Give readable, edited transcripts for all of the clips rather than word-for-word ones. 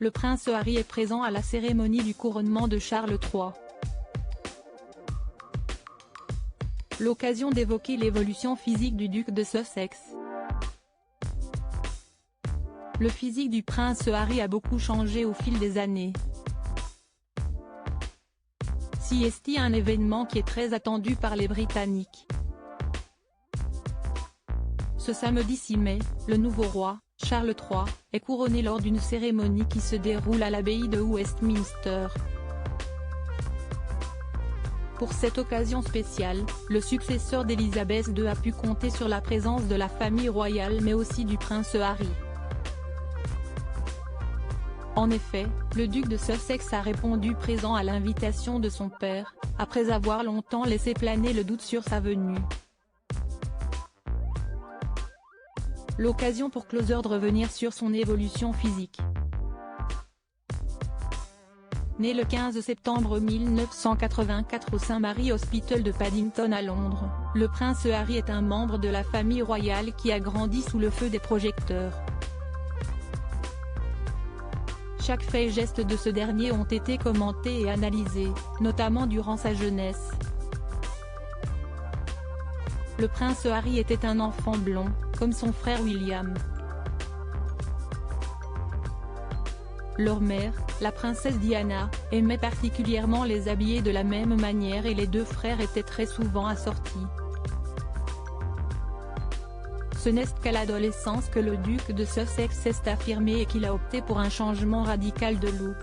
le prince Harry est présent à la cérémonie du couronnement de Charles III. L'occasion d'évoquer l'évolution physique du duc de Sussex. Le physique du prince Harry a beaucoup changé au fil des années. C'est un événement qui est très attendu par les Britanniques. Ce samedi 6 mai, le nouveau roi, Charles III, est couronné lors d'une cérémonie qui se déroule à l'abbaye de Westminster. Pour cette occasion spéciale, le successeur d'Élisabeth II a pu compter sur la présence de la famille royale mais aussi du prince Harry. En effet, le duc de Sussex a répondu présent à l'invitation de son père, après avoir longtemps laissé planer le doute sur sa venue. L'occasion pour Closer de revenir sur son évolution physique. Né le 15 septembre 1984 au St Mary Hospital de Paddington à Londres, le prince Harry est un membre de la famille royale qui a grandi sous le feu des projecteurs. Chaque fait et geste de ce dernier ont été commentés et analysés, notamment durant sa jeunesse. Le prince Harry était un enfant blond, comme son frère William. Leur mère, la princesse Diana, aimait particulièrement les habiller de la même manière et les deux frères étaient très souvent assortis. Ce n'est qu'à l'adolescence que le duc de Sussex s'est affirmé et qu'il a opté pour un changement radical de look.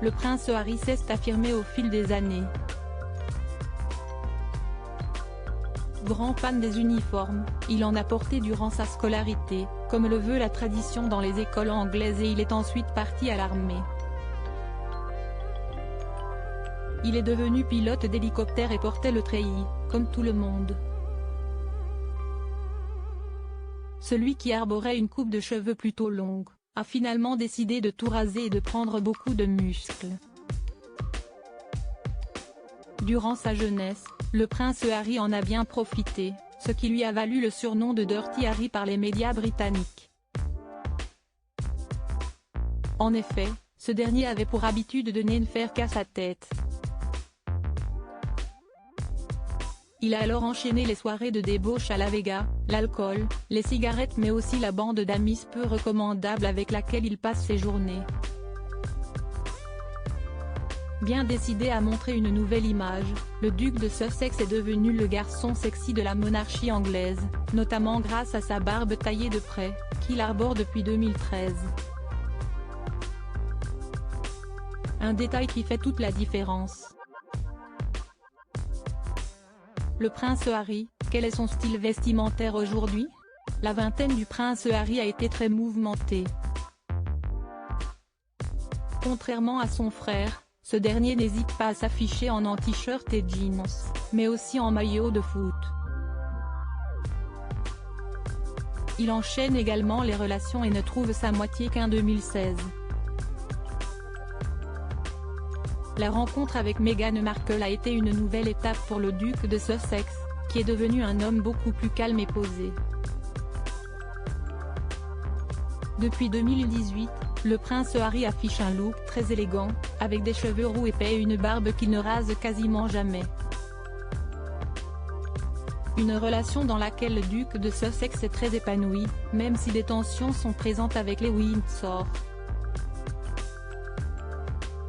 Le prince Harry s'est affirmé au fil des années. Grand fan des uniformes, il en a porté durant sa scolarité, comme le veut la tradition dans les écoles anglaises et il est ensuite parti à l'armée. Il est devenu pilote d'hélicoptère et portait le treillis, comme tout le monde. Celui qui arborait une coupe de cheveux plutôt longue, a finalement décidé de tout raser et de prendre beaucoup de muscles. Durant sa jeunesse, le prince Harry en a bien profité, ce qui lui a valu le surnom de Dirty Harry par les médias britanniques. En effet, ce dernier avait pour habitude de ne faire qu'à sa tête. Il a alors enchaîné les soirées de débauche à la Vega, l'alcool, les cigarettes mais aussi la bande d'amis peu recommandable avec laquelle il passe ses journées. Bien décidé à montrer une nouvelle image, le duc de Sussex est devenu le garçon sexy de la monarchie anglaise, notamment grâce à sa barbe taillée de près, qu'il arbore depuis 2013. Un détail qui fait toute la différence. Le prince Harry, quel est son style vestimentaire aujourd'hui? La vingtaine du prince Harry a été très mouvementée. Contrairement à son frère, ce dernier n'hésite pas à s'afficher en t-shirt et jeans, mais aussi en maillot de foot. Il enchaîne également les relations et ne trouve sa moitié qu'en 2016. La rencontre avec Meghan Markle a été une nouvelle étape pour le duc de Sussex, qui est devenu un homme beaucoup plus calme et posé. Depuis 2018, le prince Harry affiche un look très élégant, avec des cheveux roux épais et une barbe qu'il ne rase quasiment jamais. Une relation dans laquelle le duc de Sussex est très épanoui, même si des tensions sont présentes avec les Windsor.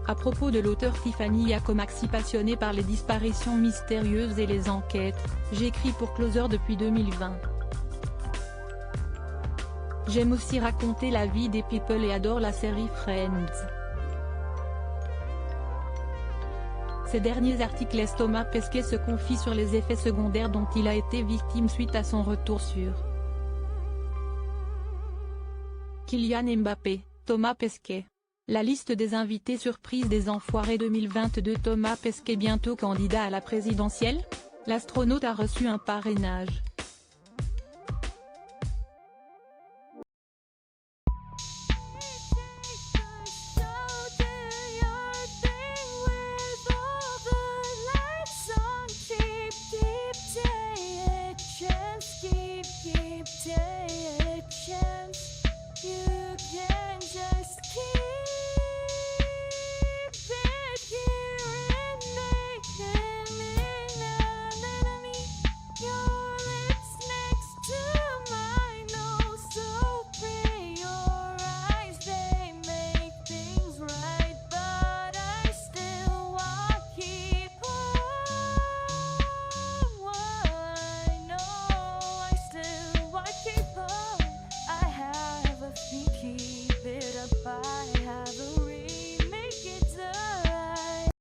À propos de l'auteur Tiffany Yacomaxi passionnée par les disparitions mystérieuses et les enquêtes, j'écris pour Closer depuis 2020. J'aime aussi raconter la vie des people et adore la série Friends. Ces derniers articles laissent Thomas Pesquet se confie sur les effets secondaires dont il a été victime suite à son retour sur Kylian Mbappé, Thomas Pesquet. La liste des invités surprises des Enfoirés 2022. Thomas Pesquet bientôt candidat à la présidentielle? L'astronaute a reçu un parrainage.